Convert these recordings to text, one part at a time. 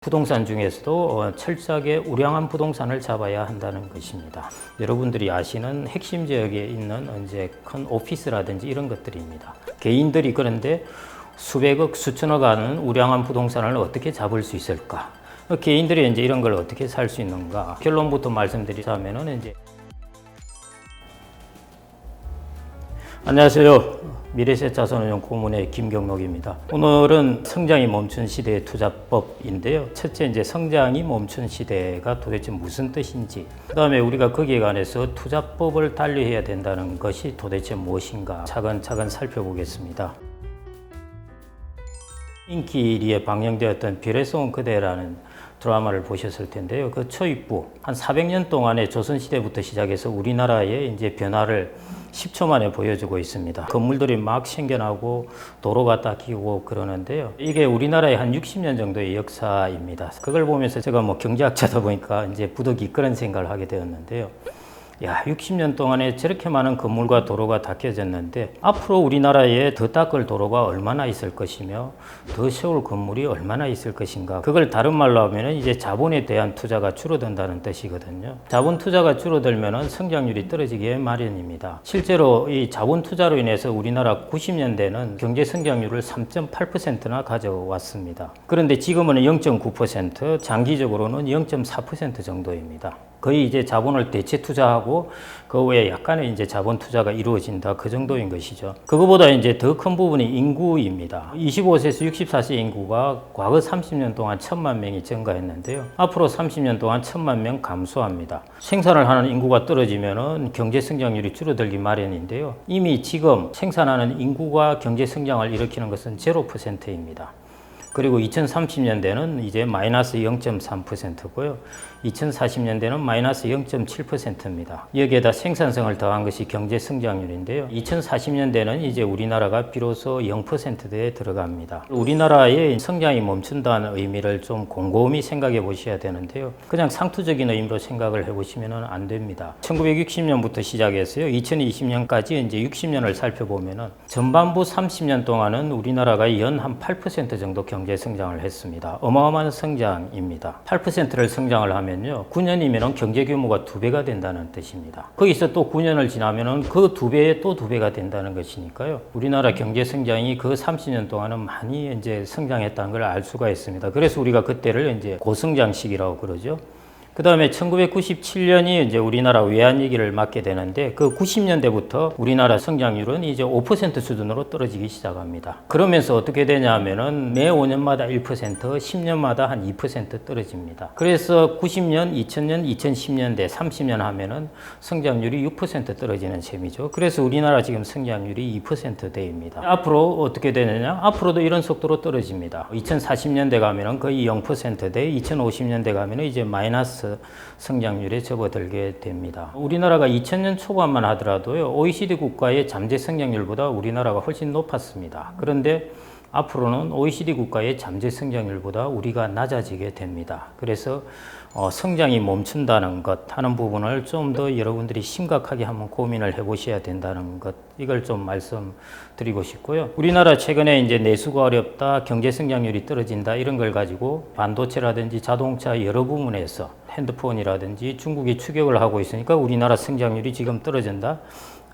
부동산 중에서도 철저하게 우량한 부동산을 잡아야 한다는 것입니다. 여러분들이 아시는 핵심 지역에 있는 이제 큰 오피스라든지 이런 것들입니다. 개인들이 그런데 수백억, 수천억 하는 우량한 부동산을 어떻게 잡을 수 있을까? 개인들이 이제 이런 걸 어떻게 살 수 있는가? 결론부터 말씀드리자면은 이제 안녕하세요. 미래셋 자산운용 고문의 김경록입니다. 오늘은 성장이 멈춘 시대의 투자법인데요. 첫째, 이제 성장이 멈춘 시대가 도대체 무슨 뜻인지, 그 다음에 우리가 거기에 관해서 투자법을 달리해야 된다는 것이 도대체 무엇인가 차근차근 살펴보겠습니다. 인기리에 방영되었던 별의 쏜 그대라는 드라마를 보셨을 텐데요. 그 초입부 한 400년 동안의 조선시대부터 시작해서 우리나라의 이제 변화를 10초 만에 보여주고 있습니다. 건물들이 막 생겨나고 도로가 닦이고 그러는데요. 이게 우리나라의 한 60년 정도의 역사입니다. 그걸 보면서 제가 경제학자다 보니까 이제 부득이 그런 생각을 하게 되었는데요. 야, 60년 동안에 저렇게 많은 건물과 도로가 닦여졌는데 앞으로 우리나라에 더 닦을 도로가 얼마나 있을 것이며 더 세울 건물이 얼마나 있을 것인가. 그걸 다른 말로 하면 이제 자본에 대한 투자가 줄어든다는 뜻이거든요. 자본 투자가 줄어들면 성장률이 떨어지기에 마련입니다. 실제로 이 자본 투자로 인해서 우리나라 90년대는 경제 성장률을 3.8%나 가져왔습니다. 그런데 지금은 0.9%, 장기적으로는 0.4% 정도입니다. 거의 이제 자본을 대체 투자하고 그 외에 약간의 이제 자본 투자가 이루어진다, 그 정도인 것이죠. 그거보다 이제 더 큰 부분이 인구입니다. 25세에서 64세 인구가 과거 30년 동안 1,000만 명이 증가했는데요. 앞으로 30년 동안 1,000만 명 감소합니다. 생산을 하는 인구가 떨어지면은 경제 성장률이 줄어들기 마련인데요. 이미 지금 생산하는 인구가 경제 성장을 일으키는 것은 0%입니다. 그리고 2030년대는 이제 마이너스 0.3%고요. 2040년대는 마이너스 0.7%입니다. 여기에다 생산성을 더한 것이 경제 성장률인데요. 2040년대는 이제 우리나라가 비로소 0%대에 들어갑니다. 우리나라의 성장이 멈춘다는 의미를 좀 곰곰이 생각해 보셔야 되는데요. 그냥 상투적인 의미로 생각을 해 보시면 안 됩니다. 1960년부터 시작해서요. 2020년까지 이제 60년을 살펴보면은 전반부 30년 동안은 우리나라가 연 한 8% 정도 경제 성장을 했습니다. 어마어마한 성장입니다. 8%를 성장을 하면요, 9년이면 경제 규모가 2배가 된다는 뜻입니다. 거기서 또 9년을 지나면은 그 2배에 또 2배가 된다는 것이니까요. 우리나라 경제 성장이 그 30년 동안은 많이 이제 성장했다는 걸 알 수가 있습니다. 그래서 우리가 그때를 이제 고성장 시기라고 그러죠. 그 다음에 1997년이 이제 우리나라 외환위기를 맞게 되는데 그 90년대부터 우리나라 성장률은 이제 5% 수준으로 떨어지기 시작합니다. 그러면서 어떻게 되냐 하면은 매 5년마다 1%, 10년마다 한 2% 떨어집니다. 그래서 90년, 2000년, 2010년대, 30년 하면은 성장률이 6% 떨어지는 셈이죠. 그래서 우리나라 지금 성장률이 2%대입니다. 앞으로 어떻게 되느냐? 앞으로도 이런 속도로 떨어집니다. 2040년대 가면은 거의 0%대, 2050년대 가면은 이제 마이너스 성장률에 접어들게 됩니다. 우리나라가 2000년 초반만 하더라도요, OECD 국가의 잠재 성장률보다 우리나라가 훨씬 높았습니다. 그런데 앞으로는 OECD 국가의 잠재 성장률보다 우리가 낮아지게 됩니다. 그래서 성장이 멈춘다는 것 하는 부분을 좀 더 여러분들이 심각하게 한번 고민을 해보셔야 된다는 것, 이걸 좀 말씀드리고 싶고요. 우리나라 최근에 이제 내수가 어렵다, 경제 성장률이 떨어진다, 이런 걸 가지고 반도체라든지 자동차 여러 부문에서 핸드폰이라든지 중국이 추격을 하고 있으니까 우리나라 성장률이 지금 떨어진다?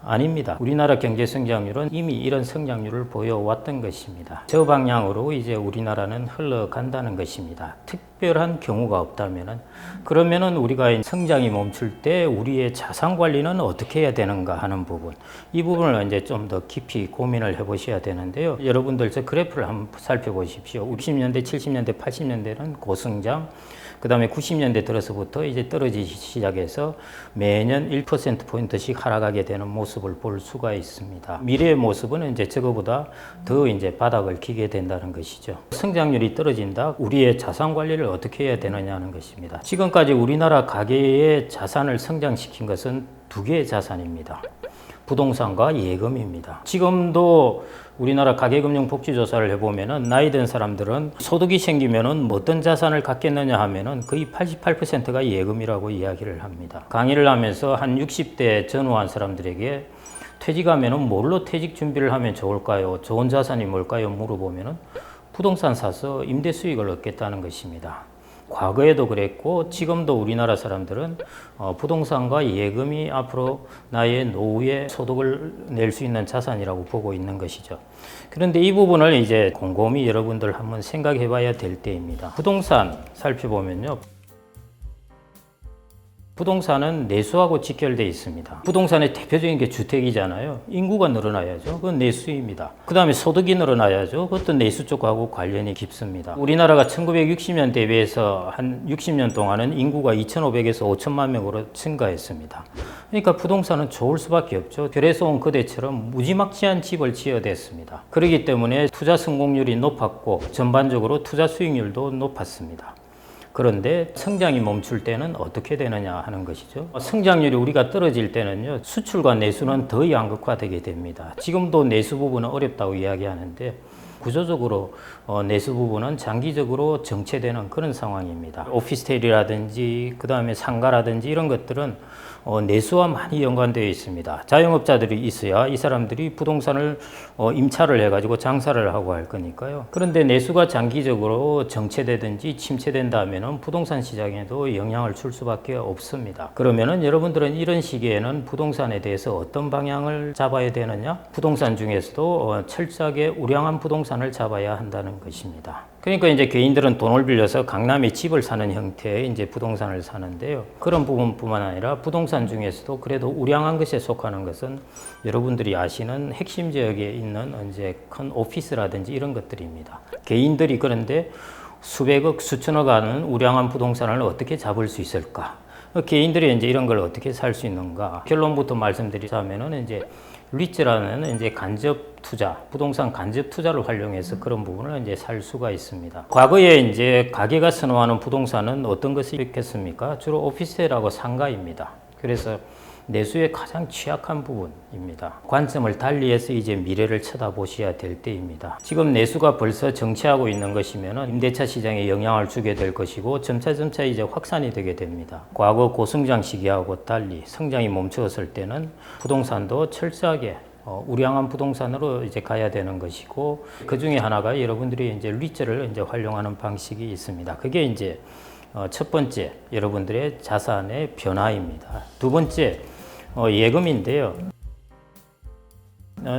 아닙니다. 우리나라 경제 성장률은 이미 이런 성장률을 보여왔던 것입니다. 저 방향으로 이제 우리나라는 흘러간다는 것입니다. 특별한 경우가 없다면은, 그러면은 우리가 성장이 멈출 때 우리의 자산 관리는 어떻게 해야 되는가 하는 부분, 이 부분을 이제 좀 더 깊이 고민을 해보셔야 되는데요. 여러분들 저 그래프를 한번 살펴보십시오. 60년대, 70년대, 80년대는 고성장, 그 다음에 90년대 들어서부터 이제 떨어지기 시작해서 매년 1%포인트씩 하락하게 되는 모습을 볼 수가 있습니다. 미래의 모습은 이제 저거보다 더 이제 바닥을 기게 된다는 것이죠. 성장률이 떨어진다, 우리의 자산 관리를 어떻게 해야 되느냐는 것입니다. 지금까지 우리나라 가계의 자산을 성장시킨 것은 두 개의 자산입니다. 부동산과 예금입니다. 지금도 우리나라 가계금융복지조사를 해보면은 나이 든 사람들은 소득이 생기면은 어떤 자산을 갖겠느냐 하면은 거의 88%가 예금이라고 이야기를 합니다. 강의를 하면서 한 60대 전후한 사람들에게 퇴직하면은 뭘로 퇴직 준비를 하면 좋을까요? 좋은 자산이 뭘까요? 물어보면은 부동산 사서 임대 수익을 얻겠다는 것입니다. 과거에도 그랬고 지금도 우리나라 사람들은 부동산과 예금이 앞으로 나의 노후에 소득을 낼 수 있는 자산이라고 보고 있는 것이죠. 그런데 이 부분을 이제 곰곰이 여러분들 한번 생각해 봐야 될 때입니다. 부동산 살펴보면요. 부동산은 내수하고 직결되어 있습니다. 부동산의 대표적인 게 주택이잖아요. 인구가 늘어나야죠. 그건 내수입니다. 그 다음에 소득이 늘어나야죠. 그것도 내수 쪽하고 관련이 깊습니다. 우리나라가 1960년 대비해서 한 60년 동안은 인구가 2,500에서 5천만 명으로 증가했습니다. 그러니까 부동산은 좋을 수밖에 없죠. 별에서 온 그대처럼 무지막지한 집을 지어야 됐습니다. 그렇기 때문에 투자 성공률이 높았고 전반적으로 투자 수익률도 높았습니다. 그런데 성장이 멈출 때는 어떻게 되느냐 하는 것이죠. 성장률이 우리가 떨어질 때는요, 수출과 내수는 더 양극화되게 됩니다. 지금도 내수 부분은 어렵다고 이야기하는데 구조적으로 내수 부분은 장기적으로 정체되는 그런 상황입니다. 오피스텔이라든지 그 다음에 상가라든지 이런 것들은 내수와 많이 연관되어 있습니다. 자영업자들이 있어야 이 사람들이 부동산을 임차를 해가지고 장사를 하고 할 거니까요. 그런데 내수가 장기적으로 정체되든지 침체된다면은 부동산 시장에도 영향을 줄 수밖에 없습니다. 그러면은 여러분들은 이런 시기에는 부동산에 대해서 어떤 방향을 잡아야 되느냐? 부동산 중에서도 철저하게 우량한 부동산을 잡아야 한다는 것입니다. 그러니까 이제 개인들은 돈을 빌려서 강남에 집을 사는 형태의 이제 부동산을 사는데요. 그런 부분뿐만 아니라 부동산 중에서도 그래도 우량한 것에 속하는 것은 여러분들이 아시는 핵심 지역에 있는 이제 큰 오피스라든지 이런 것들입니다. 개인들이 그런데 수백억, 수천억 하는 우량한 부동산을 어떻게 잡을 수 있을까? 개인들이 이제 이런 걸 어떻게 살 수 있는가? 결론부터 말씀드리자면은 이제 리츠라는 이제 간접 투자, 부동산 간접 투자를 활용해서 그런 부분을 이제 살 수가 있습니다. 과거에 이제 가게가 선호하는 부동산은 어떤 것이 있겠습니까? 주로 오피스텔하고 상가입니다. 그래서 내수의 가장 취약한 부분입니다. 관점을 달리해서 이제 미래를 쳐다보셔야 될 때입니다. 지금 내수가 벌써 정체하고 있는 것이면 임대차 시장에 영향을 주게 될 것이고 점차 이제 확산이 되게 됩니다. 과거 고성장 시기하고 달리 성장이 멈추었을 때는 부동산도 철저하게 우량한 부동산으로 이제 가야 되는 것이고 그 중에 하나가 여러분들이 이제 리츠를 이제 활용하는 방식이 있습니다. 그게 이제 첫 번째 여러분들의 자산의 변화입니다. 두 번째 예금인데요.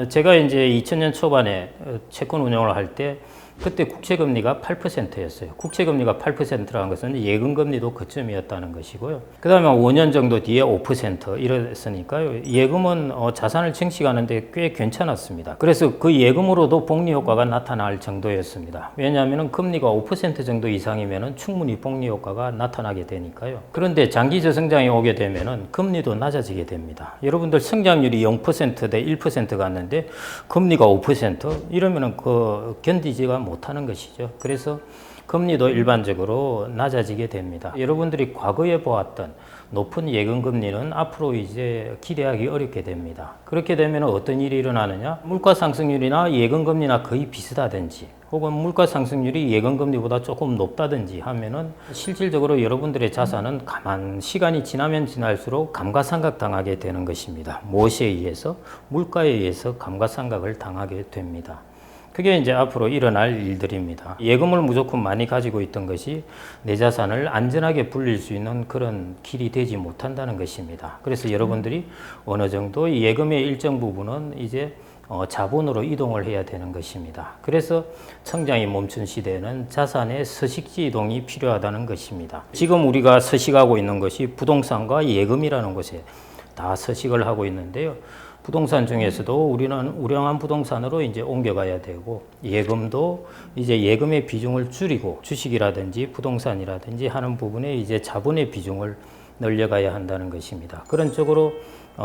제가 이제 2000년 초반에 채권 운용을 할 때 그때 국채금리가 8%였어요. 국채금리가 8%라는 것은 예금금리도 그쯤이었다는 것이고요. 그 다음에 5년 정도 뒤에 5% 이랬으니까요. 예금은 자산을 증식하는데 꽤 괜찮았습니다. 그래서 그 예금으로도 복리 효과가 나타날 정도였습니다. 왜냐하면 금리가 5% 정도 이상이면 충분히 복리 효과가 나타나게 되니까요. 그런데 장기 저성장이 오게 되면 금리도 낮아지게 됩니다. 여러분들 성장률이 0%대 1% 갔는데 금리가 5% 이러면 그 견디지가 못하는 것이죠. 그래서 금리도 일반적으로 낮아지게 됩니다. 여러분들이 과거에 보았던 높은 예금 금리는 앞으로 이제 기대하기 어렵게 됩니다. 그렇게 되면 어떤 일이 일어나느냐? 물가 상승률이나 예금 금리나 거의 비슷하든지 혹은 물가 상승률이 예금 금리보다 조금 높다든지 하면은 실질적으로 여러분들의 자산은 시간이 지나면 지날수록 감가상각 당하게 되는 것입니다. 무엇에 의해서? 물가에 의해서 감가상각을 당하게 됩니다. 그게 이제 앞으로 일어날 일들입니다. 예금을 무조건 많이 가지고 있던 것이 내 자산을 안전하게 불릴 수 있는 그런 길이 되지 못한다는 것입니다. 그래서 여러분들이 어느 정도 예금의 일정 부분은 이제 자본으로 이동을 해야 되는 것입니다. 그래서 성장이 멈춘 시대에는 자산의 서식지 이동이 필요하다는 것입니다. 지금 우리가 서식하고 있는 것이 부동산과 예금이라는 곳에 다 서식을 하고 있는데요. 부동산 중에서도 우리는 우량한 부동산으로 이제 옮겨가야 되고 예금도 이제 예금의 비중을 줄이고 주식이라든지 부동산이라든지 하는 부분에 이제 자본의 비중을 늘려가야 한다는 것입니다. 그런 쪽으로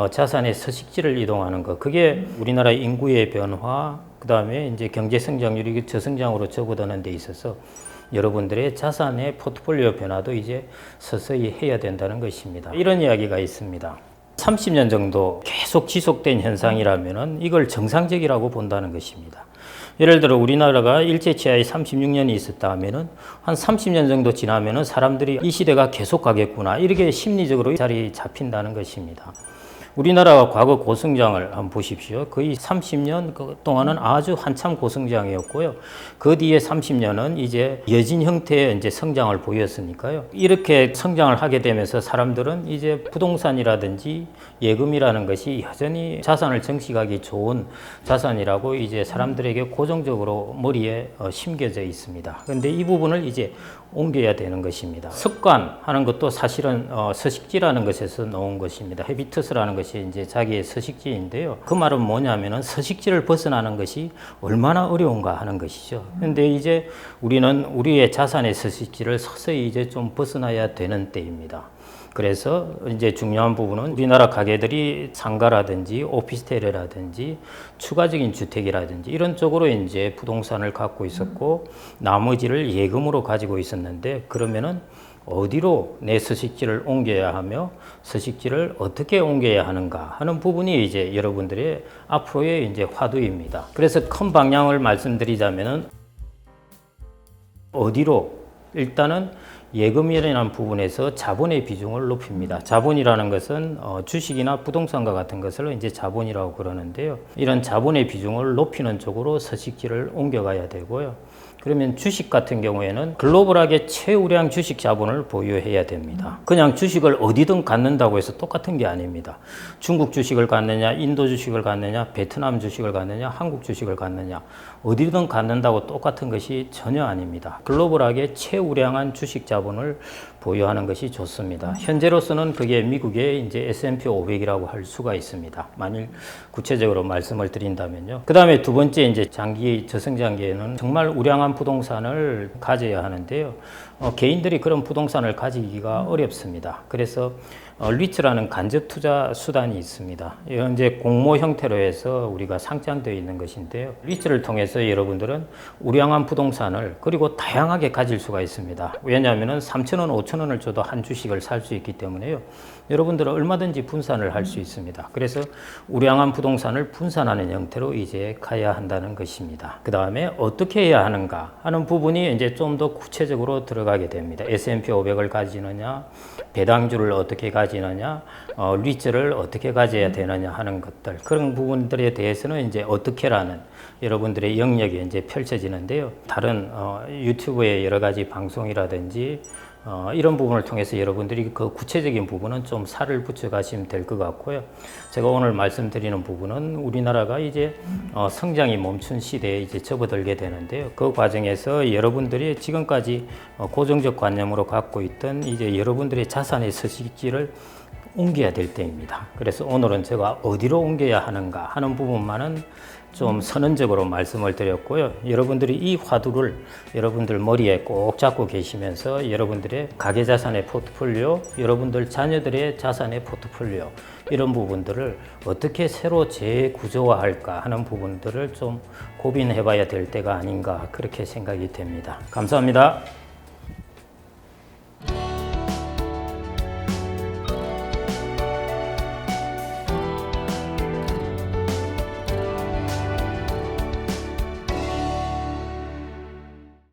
자산의 서식지를 이동하는 것, 그게 우리나라 인구의 변화, 그 다음에 이제 경제 성장률이 저성장으로 접어드는 데 있어서 여러분들의 자산의 포트폴리오 변화도 이제 서서히 해야 된다는 것입니다. 이런 이야기가 있습니다. 30년 정도 계속 지속된 현상이라면 이걸 정상적이라고 본다는 것입니다. 예를 들어 우리나라가 일제치하에 36년이 있었다 하면은 한 30년 정도 지나면은 사람들이 이 시대가 계속 가겠구나 이렇게 심리적으로 자리 잡힌다는 것입니다. 우리나라가 과거 고성장을 한번 보십시오. 거의 30년 동안은 아주 한참 고성장이었고요. 그 뒤에 30년은 이제 여진 형태의 이제 성장을 보였으니까요. 이렇게 성장을 하게 되면서 사람들은 이제 부동산이라든지 예금이라는 것이 여전히 자산을 증식하기 좋은 자산이라고 이제 사람들에게 고정적으로 머리에 심겨져 있습니다. 그런데 이 부분을 이제 옮겨야 되는 것입니다. 습관하는 것도 사실은 서식지라는 것에서 나온 것입니다. 헤비투스라는 것이 이제 자기의 서식지인데요. 그 말은 뭐냐면은 서식지를 벗어나는 것이 얼마나 어려운가 하는 것이죠. 그런데 이제 우리는 우리의 자산의 서식지를 서서히 이제 좀 벗어나야 되는 때입니다. 그래서 이제 중요한 부분은 우리나라 가게들이 상가라든지 오피스텔이라든지 추가적인 주택이라든지 이런 쪽으로 이제 부동산을 갖고 있었고 나머지를 예금으로 가지고 있었는데 그러면은 어디로 내 서식지를 옮겨야 하며 서식지를 어떻게 옮겨야 하는가 하는 부분이 이제 여러분들의 앞으로의 이제 화두입니다. 그래서 큰 방향을 말씀드리자면은 어디로 일단은 예금이라는 부분에서 자본의 비중을 높입니다. 자본이라는 것은 주식이나 부동산과 같은 것을 이제 자본이라고 그러는데요. 이런 자본의 비중을 높이는 쪽으로 서식지를 옮겨가야 되고요. 그러면 주식 같은 경우에는 글로벌하게 최우량 주식 자본을 보유해야 됩니다. 그냥 주식을 어디든 갖는다고 해서 똑같은 게 아닙니다. 중국 주식을 갖느냐, 인도 주식을 갖느냐, 베트남 주식을 갖느냐, 한국 주식을 갖느냐, 어디든 갖는다고 똑같은 것이 전혀 아닙니다. 글로벌하게 최우량한 주식 자본을 보유하는 것이 좋습니다. 현재로서는 그게 미국의 이제 S&P 500이라고 할 수가 있습니다. 만일 구체적으로 말씀을 드린다면요. 그 다음에 두 번째 이제 장기 저성장기에는 정말 우량한 부동산을 가져야 하는데요. 개인들이 그런 부동산을 가지기가 어렵습니다. 그래서 리츠라는 간접 투자 수단이 있습니다. 현재 공모 형태로 해서 우리가 상장되어 있는 것인데요. 리츠를 통해서 여러분들은 우량한 부동산을 그리고 다양하게 가질 수가 있습니다. 왜냐하면 3,000원, 5,000원을 줘도 한 주식을 살 수 있기 때문에요. 여러분들은 얼마든지 분산을 할 수 있습니다. 그래서 우량한 부동산을 분산하는 형태로 이제 가야 한다는 것입니다. 그 다음에 어떻게 해야 하는가 하는 부분이 이제 좀 더 구체적으로 들어가게 됩니다. S&P 500을 가지느냐, 배당주를 어떻게 가지느냐, 리츠를 어떻게 가져야 되느냐 하는 것들, 그런 부분들에 대해서는 이제 어떻게라는 여러분들의 영역이 이제 펼쳐지는데요. 다른 유튜브의 여러 가지 방송이라든지 이런 부분을 통해서 여러분들이 그 구체적인 부분은 좀 살을 붙여 가시면 될 것 같고요. 제가 오늘 말씀드리는 부분은 우리나라가 이제 성장이 멈춘 시대에 이제 접어들게 되는데요. 그 과정에서 여러분들이 지금까지 고정적 관념으로 갖고 있던 이제 여러분들의 자산의 서식지를 옮겨야 될 때입니다. 그래서 오늘은 제가 어디로 옮겨야 하는가 하는 부분만은 좀 선언적으로 말씀을 드렸고요. 여러분들이 이 화두를 여러분들 머리에 꼭 잡고 계시면서 여러분들의 가계자산의 포트폴리오, 여러분들 자녀들의 자산의 포트폴리오 이런 부분들을 어떻게 새로 재구조화할까 하는 부분들을 좀 고민해 봐야 될 때가 아닌가 그렇게 생각이 됩니다. 감사합니다.